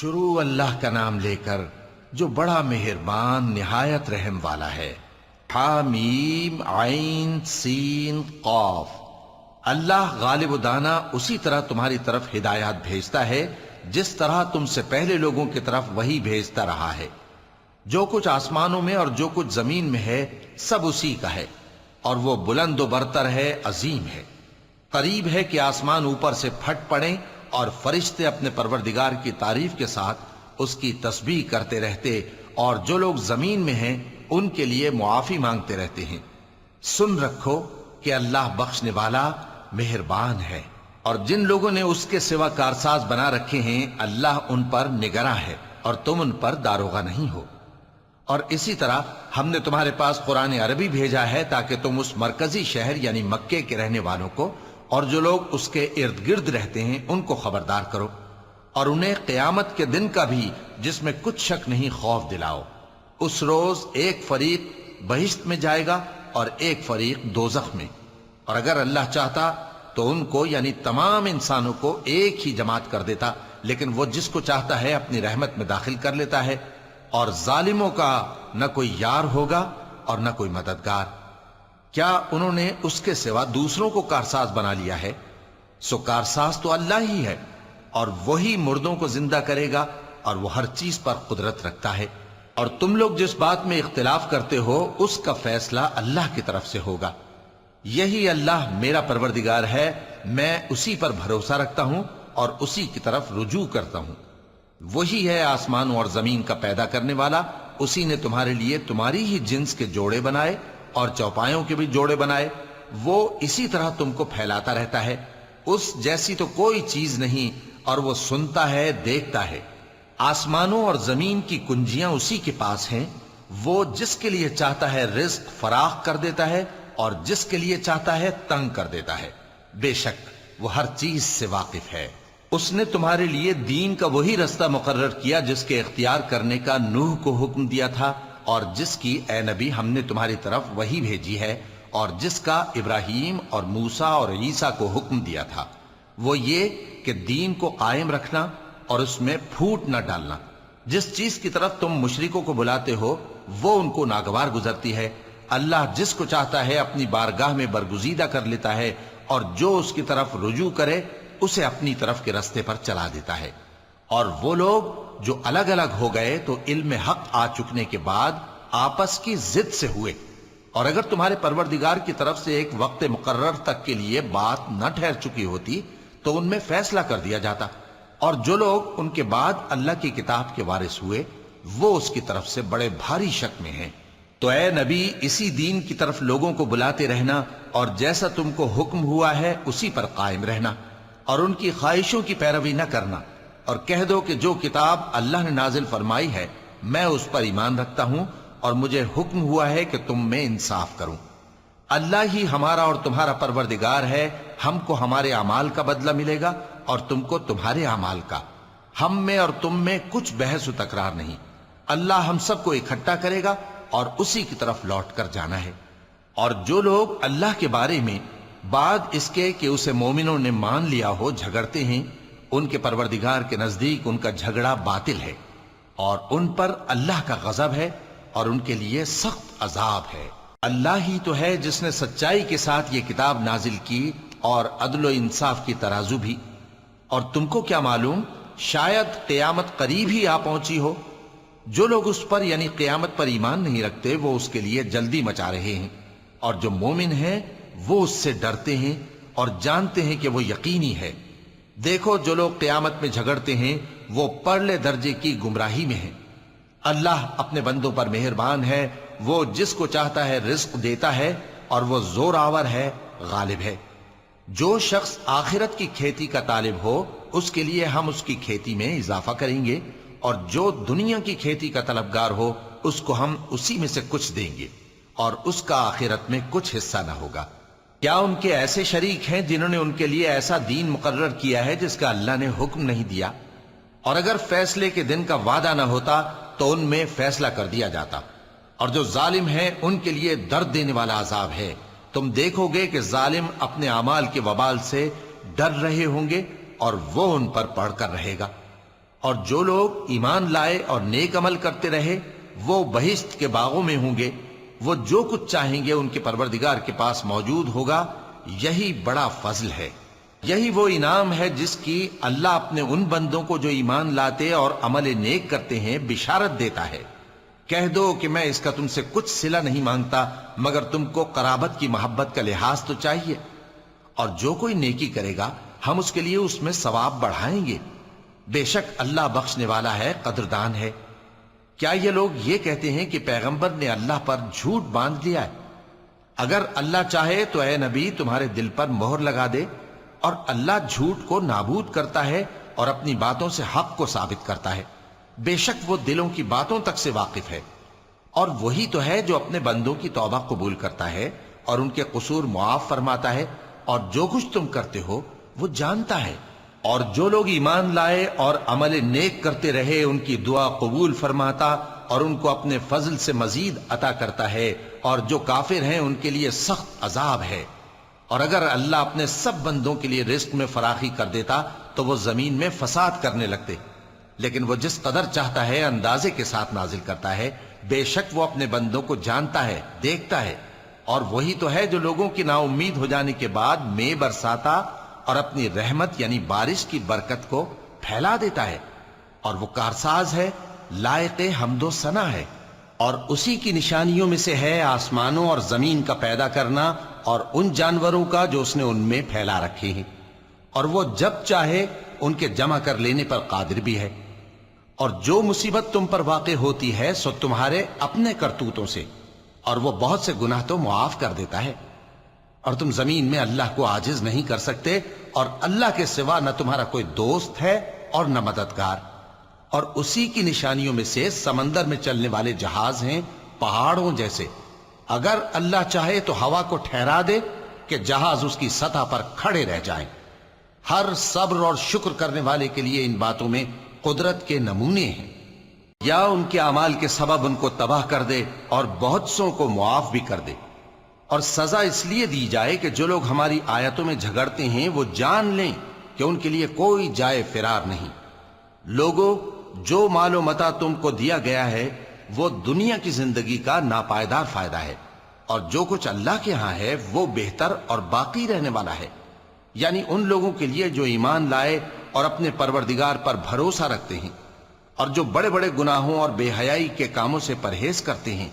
شروع اللہ کا نام لے کر جو بڑا مہربان نہایت رحم والا ہے۔ حامیم عین سین قاف۔ اللہ غالب و دانا اسی طرح تمہاری طرف ہدایات بھیجتا ہے جس طرح تم سے پہلے لوگوں کی طرف وہی بھیجتا رہا ہے۔ جو کچھ آسمانوں میں اور جو کچھ زمین میں ہے سب اسی کا ہے، اور وہ بلند و برتر ہے، عظیم ہے۔ قریب ہے کہ آسمان اوپر سے پھٹ پڑیں اور فرشتے اپنے پروردگار کی تعریف کے ساتھ اس کی تسبیح کرتے رہتے، اور جو لوگ زمین میں ہیں ان کے لیے معافی مانگتے رہتے ہیں۔ سن رکھو کہ اللہ بخشنے والا مہربان ہے، اور جن لوگوں نے اس کے سوا کارساز بنا رکھے ہیں اللہ ان پر نگراں ہے، اور تم ان پر داروغہ نہیں ہو۔ اور اسی طرح ہم نے تمہارے پاس قرآن عربی بھیجا ہے تاکہ تم اس مرکزی شہر یعنی مکے کے رہنے والوں کو اور جو لوگ اس کے ارد گرد رہتے ہیں ان کو خبردار کرو، اور انہیں قیامت کے دن کا بھی جس میں کچھ شک نہیں خوف دلاؤ۔ اس روز ایک فریق بہشت میں جائے گا اور ایک فریق دوزخ میں، اور اگر اللہ چاہتا تو ان کو یعنی تمام انسانوں کو ایک ہی جماعت کر دیتا، لیکن وہ جس کو چاہتا ہے اپنی رحمت میں داخل کر لیتا ہے، اور ظالموں کا نہ کوئی یار ہوگا اور نہ کوئی مددگار۔ کیا انہوں نے اس کے سوا دوسروں کو کارساز بنا لیا ہے؟ سو کارساز تو اللہ ہی ہے، اور وہی مردوں کو زندہ کرے گا، اور وہ ہر چیز پر قدرت رکھتا ہے۔ اور تم لوگ جس بات میں اختلاف کرتے ہو اس کا فیصلہ اللہ کی طرف سے ہوگا۔ یہی اللہ میرا پروردگار ہے، میں اسی پر بھروسہ رکھتا ہوں اور اسی کی طرف رجوع کرتا ہوں۔ وہی ہے آسمانوں اور زمین کا پیدا کرنے والا، اسی نے تمہارے لیے تمہاری ہی جنس کے جوڑے بنائے اور چوپایوں کے بھی جوڑے بنائے۔ وہ اسی طرح تم کو پھیلاتا رہتا ہے، اس جیسی تو کوئی چیز نہیں، اور وہ سنتا ہے، دیکھتا ہے۔ آسمانوں اور زمین کی کنجیاں اسی کے پاس ہیں، وہ جس کے لیے چاہتا ہے رزق فراخ کر دیتا ہے اور جس کے لیے چاہتا ہے تنگ کر دیتا ہے۔ بے شک وہ ہر چیز سے واقف ہے۔ اس نے تمہارے لیے دین کا وہی رستہ مقرر کیا جس کے اختیار کرنے کا نوح کو حکم دیا تھا، اور جس کی اے نبی ہم نے تمہاری طرف وہی بھیجی ہے، اور جس کا ابراہیم اور موسیٰ اور عیسیٰ کو حکم دیا تھا، وہ یہ کہ دین کو قائم رکھنا اور اس میں پھوٹ نہ ڈالنا۔ جس چیز کی طرف تم مشرکوں کو بلاتے ہو وہ ان کو ناگوار گزرتی ہے۔ اللہ جس کو چاہتا ہے اپنی بارگاہ میں برگزیدہ کر لیتا ہے، اور جو اس کی طرف رجوع کرے اسے اپنی طرف کے رستے پر چلا دیتا ہے۔ اور وہ لوگ جو الگ الگ ہو گئے تو علم حق آ چکنے کے بعد آپس کی ضد سے ہوئے، اور اگر تمہارے پروردگار کی طرف سے ایک وقت مقرر تک کے لیے بات نہ ٹھہر چکی ہوتی تو ان میں فیصلہ کر دیا جاتا، اور جو لوگ ان کے بعد اللہ کی کتاب کے وارث ہوئے وہ اس کی طرف سے بڑے بھاری شک میں ہیں۔ تو اے نبی اسی دین کی طرف لوگوں کو بلاتے رہنا، اور جیسا تم کو حکم ہوا ہے اسی پر قائم رہنا، اور ان کی خواہشوں کی پیروی نہ کرنا، اور کہہ دو کہ جو کتاب اللہ نے نازل فرمائی ہے میں اس پر ایمان رکھتا ہوں، اور مجھے حکم ہوا ہے کہ تم میں انصاف کروں۔ اللہ ہی ہمارا اور تمہارا پروردگار ہے، ہم کو ہمارے اعمال کا بدلہ ملے گا اور تم کو تمہارے اعمال کا۔ ہم میں اور تم میں کچھ بحث و تکرار نہیں، اللہ ہم سب کو اکٹھا کرے گا اور اسی کی طرف لوٹ کر جانا ہے۔ اور جو لوگ اللہ کے بارے میں بعد اس کے کہ اسے مومنوں نے مان لیا ہو جھگڑتے ہیں، ان کے پروردگار کے نزدیک ان کا جھگڑا باطل ہے، اور ان پر اللہ کا غضب ہے اور ان کے لیے سخت عذاب ہے۔ اللہ ہی تو ہے جس نے سچائی کے ساتھ یہ کتاب نازل کی اور عدل و انصاف کی ترازو بھی۔ اور تم کو کیا معلوم، شاید قیامت قریب ہی آ پہنچی ہو۔ جو لوگ اس پر یعنی قیامت پر ایمان نہیں رکھتے وہ اس کے لیے جلدی مچا رہے ہیں، اور جو مومن ہیں وہ اس سے ڈرتے ہیں اور جانتے ہیں کہ وہ یقینی ہے۔ دیکھو جو لوگ قیامت میں جھگڑتے ہیں وہ پرلے درجے کی گمراہی میں ہیں۔ اللہ اپنے بندوں پر مہربان ہے، وہ جس کو چاہتا ہے رزق دیتا ہے، اور وہ زور آور ہے، غالب ہے۔ جو شخص آخرت کی کھیتی کا طالب ہو اس کے لیے ہم اس کی کھیتی میں اضافہ کریں گے، اور جو دنیا کی کھیتی کا طلبگار ہو اس کو ہم اسی میں سے کچھ دیں گے، اور اس کا آخرت میں کچھ حصہ نہ ہوگا۔ کیا ان کے ایسے شریک ہیں جنہوں نے ان کے لیے ایسا دین مقرر کیا ہے جس کا اللہ نے حکم نہیں دیا؟ اور اگر فیصلے کے دن کا وعدہ نہ ہوتا تو ان میں فیصلہ کر دیا جاتا، اور جو ظالم ہیں ان کے لیے درد دینے والا عذاب ہے۔ تم دیکھو گے کہ ظالم اپنے اعمال کے وبال سے ڈر رہے ہوں گے اور وہ ان پر پڑھ کر رہے گا۔ اور جو لوگ ایمان لائے اور نیک عمل کرتے رہے وہ بہشت کے باغوں میں ہوں گے، وہ جو کچھ چاہیں گے ان کے پروردگار کے پاس موجود ہوگا۔ یہی بڑا فضل ہے، یہی وہ انعام ہے جس کی اللہ اپنے ان بندوں کو جو ایمان لاتے اور عمل نیک کرتے ہیں بشارت دیتا ہے۔ کہہ دو کہ میں اس کا تم سے کچھ صلہ نہیں مانگتا مگر تم کو قرابت کی محبت کا لحاظ تو چاہیے، اور جو کوئی نیکی کرے گا ہم اس کے لیے اس میں ثواب بڑھائیں گے، بے شک اللہ بخشنے والا ہے، قدردان ہے۔ کیا یہ لوگ یہ کہتے ہیں کہ پیغمبر نے اللہ پر جھوٹ باندھ لیا ہے؟ اگر اللہ چاہے تو اے نبی تمہارے دل پر مہر لگا دے، اور اللہ جھوٹ کو نابود کرتا ہے اور اپنی باتوں سے حق کو ثابت کرتا ہے، بے شک وہ دلوں کی باتوں تک سے واقف ہے، اور وہی تو ہے جو اپنے بندوں کی توبہ قبول کرتا ہے اور ان کے قصور معاف فرماتا ہے، اور جو کچھ تم کرتے ہو وہ جانتا ہے۔ اور جو لوگ ایمان لائے اور عمل نیک کرتے رہے ان کی دعا قبول فرماتا اور ان کو اپنے فضل سے مزید عطا کرتا ہے، اور جو کافر ہیں ان کے لیے سخت عذاب ہے۔ اور اگر اللہ اپنے سب بندوں کے لیے رزق میں فراخی کر دیتا تو وہ زمین میں فساد کرنے لگتے، لیکن وہ جس قدر چاہتا ہے اندازے کے ساتھ نازل کرتا ہے، بے شک وہ اپنے بندوں کو جانتا ہے، دیکھتا ہے۔ اور وہی تو ہے جو لوگوں کی نا امید ہو جانے کے بعد میں برساتا اور اپنی رحمت یعنی بارش کی برکت کو پھیلا دیتا ہے، اور وہ کارساز ہے، لائق حمد و ثنا ہے۔ اور اسی کی نشانیوں میں سے ہے آسمانوں اور زمین کا پیدا کرنا اور ان جانوروں کا جو اس نے ان میں پھیلا رکھے ہیں، اور وہ جب چاہے ان کے جمع کر لینے پر قادر بھی ہے۔ اور جو مصیبت تم پر واقع ہوتی ہے سو تمہارے اپنے کرتوتوں سے، اور وہ بہت سے گناہ تو معاف کر دیتا ہے۔ اور تم زمین میں اللہ کو عاجز نہیں کر سکتے، اور اللہ کے سوا نہ تمہارا کوئی دوست ہے اور نہ مددگار۔ اور اسی کی نشانیوں میں سے سمندر میں چلنے والے جہاز ہیں پہاڑوں جیسے، اگر اللہ چاہے تو ہوا کو ٹھہرا دے کہ جہاز اس کی سطح پر کھڑے رہ جائیں۔ ہر صبر اور شکر کرنے والے کے لیے ان باتوں میں قدرت کے نمونے ہیں۔ یا ان کے اعمال کے سبب ان کو تباہ کر دے اور بہت سوں کو معاف بھی کر دے، اور سزا اس لیے دی جائے کہ جو لوگ ہماری آیتوں میں جھگڑتے ہیں وہ جان لیں کہ ان کے لیے کوئی جائے فرار نہیں۔ لوگوں، جو مال و متاع تم کو دیا گیا ہے وہ دنیا کی زندگی کا ناپائیدار فائدہ ہے، اور جو کچھ اللہ کے ہاں ہے وہ بہتر اور باقی رہنے والا ہے، یعنی ان لوگوں کے لیے جو ایمان لائے اور اپنے پروردگار پر بھروسہ رکھتے ہیں، اور جو بڑے بڑے گناہوں اور بے حیائی کے کاموں سے پرہیز کرتے ہیں،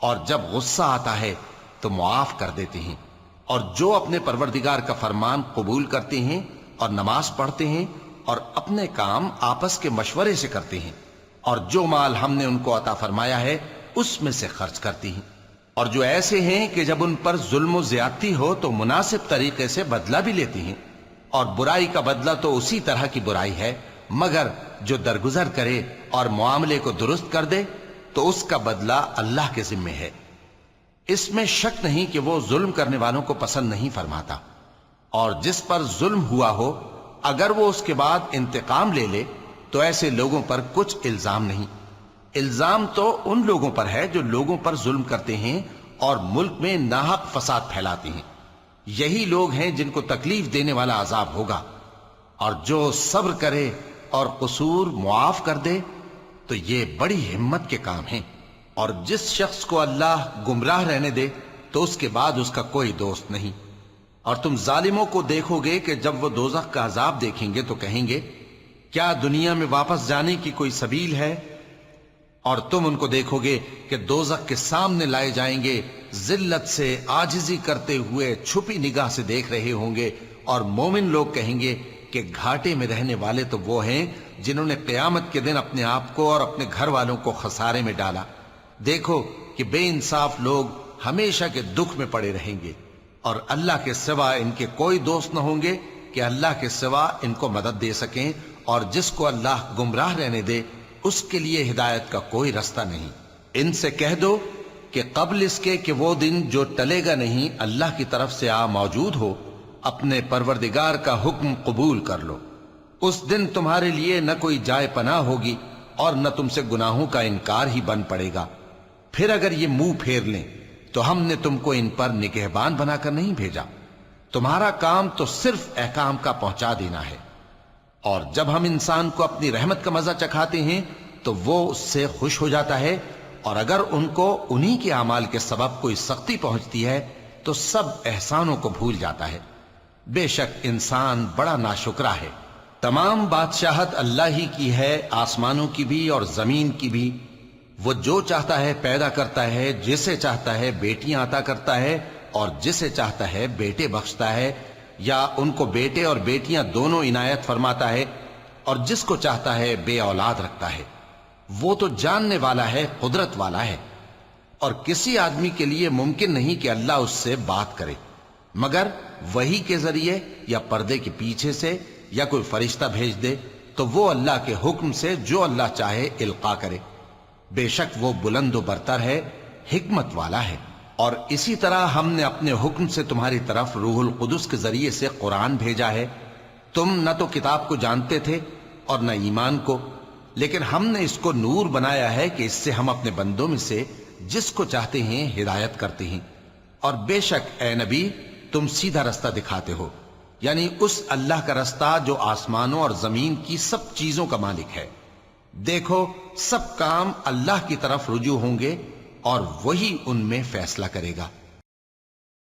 اور جب غصہ آتا ہے تو معاف کر دیتے ہیں، اور جو اپنے پروردگار کا فرمان قبول کرتے ہیں اور نماز پڑھتے ہیں اور اپنے کام آپس کے مشورے سے کرتے ہیں، اور جو مال ہم نے ان کو عطا فرمایا ہے اس میں سے خرچ کرتی ہیں، اور جو ایسے ہیں کہ جب ان پر ظلم و زیادتی ہو تو مناسب طریقے سے بدلہ بھی لیتی ہیں، اور برائی کا بدلہ تو اسی طرح کی برائی ہے، مگر جو درگزر کرے اور معاملے کو درست کر دے تو اس کا بدلہ اللہ کے ذمے ہے۔ اس میں شک نہیں کہ وہ ظلم کرنے والوں کو پسند نہیں فرماتا، اور جس پر ظلم ہوا ہو اگر وہ اس کے بعد انتقام لے لے تو ایسے لوگوں پر کچھ الزام نہیں۔ الزام تو ان لوگوں پر ہے جو لوگوں پر ظلم کرتے ہیں اور ملک میں ناحق فساد پھیلاتے ہیں، یہی لوگ ہیں جن کو تکلیف دینے والا عذاب ہوگا۔ اور جو صبر کرے اور قصور معاف کر دے تو یہ بڑی ہمت کے کام ہیں۔ اور جس شخص کو اللہ گمراہ رہنے دے تو اس کے بعد اس کا کوئی دوست نہیں۔ اور تم ظالموں کو دیکھو گے کہ جب وہ دوزخ کا عذاب دیکھیں گے تو کہیں گے کیا دنیا میں واپس جانے کی کوئی سبیل ہے؟ اور تم ان کو دیکھو گے کہ دوزخ کے سامنے لائے جائیں گے، ذلت سے عاجزی کرتے ہوئے چھپی نگاہ سے دیکھ رہے ہوں گے، اور مومن لوگ کہیں گے کہ گھاٹے میں رہنے والے تو وہ ہیں جنہوں نے قیامت کے دن اپنے آپ کو اور اپنے گھر والوں کو خسارے میں ڈالا۔ دیکھو کہ بے انصاف لوگ ہمیشہ کے دکھ میں پڑے رہیں گے، اور اللہ کے سوا ان کے کوئی دوست نہ ہوں گے کہ اللہ کے سوا ان کو مدد دے سکیں، اور جس کو اللہ گمراہ رہنے دے اس کے لیے ہدایت کا کوئی رستہ نہیں۔ ان سے کہہ دو کہ قبل اس کے کہ وہ دن جو ٹلے گا نہیں اللہ کی طرف سے آ موجود ہو، اپنے پروردگار کا حکم قبول کر لو۔ اس دن تمہارے لیے نہ کوئی جائے پناہ ہوگی اور نہ تم سے گناہوں کا انکار ہی بن پڑے گا۔ پھر اگر یہ منہ پھیر لیں تو ہم نے تم کو ان پر نگہبان بنا کر نہیں بھیجا، تمہارا کام تو صرف احکام کا پہنچا دینا ہے۔ اور جب ہم انسان کو اپنی رحمت کا مزہ چکھاتے ہیں تو وہ اس سے خوش ہو جاتا ہے، اور اگر ان کو انہی کے اعمال کے سبب کوئی سختی پہنچتی ہے تو سب احسانوں کو بھول جاتا ہے۔ بے شک انسان بڑا ناشکرا ہے۔ تمام بادشاہت اللہ ہی کی ہے، آسمانوں کی بھی اور زمین کی بھی۔ وہ جو چاہتا ہے پیدا کرتا ہے، جسے چاہتا ہے بیٹیاں عطا کرتا ہے، اور جسے چاہتا ہے بیٹے بخشتا ہے، یا ان کو بیٹے اور بیٹیاں دونوں عنایت فرماتا ہے، اور جس کو چاہتا ہے بے اولاد رکھتا ہے۔ وہ تو جاننے والا ہے، قدرت والا ہے، اور کسی آدمی کے لیے ممکن نہیں کہ اللہ اس سے بات کرے مگر وحی کے ذریعے یا پردے کے پیچھے سے، یا کوئی فرشتہ بھیج دے تو وہ اللہ کے حکم سے جو اللہ چاہے القا کرے۔ بے شک وہ بلند و برتر ہے، حکمت والا ہے۔ اور اسی طرح ہم نے اپنے حکم سے تمہاری طرف روح القدس کے ذریعے سے قرآن بھیجا ہے۔ تم نہ تو کتاب کو جانتے تھے اور نہ ایمان کو، لیکن ہم نے اس کو نور بنایا ہے کہ اس سے ہم اپنے بندوں میں سے جس کو چاہتے ہیں ہدایت کرتے ہیں۔ اور بے شک اے نبی تم سیدھا رستہ دکھاتے ہو، یعنی اس اللہ کا رستہ جو آسمانوں اور زمین کی سب چیزوں کا مالک ہے۔ دیکھو سب کام اللہ کی طرف رجوع ہوں گے اور وہی ان میں فیصلہ کرے گا۔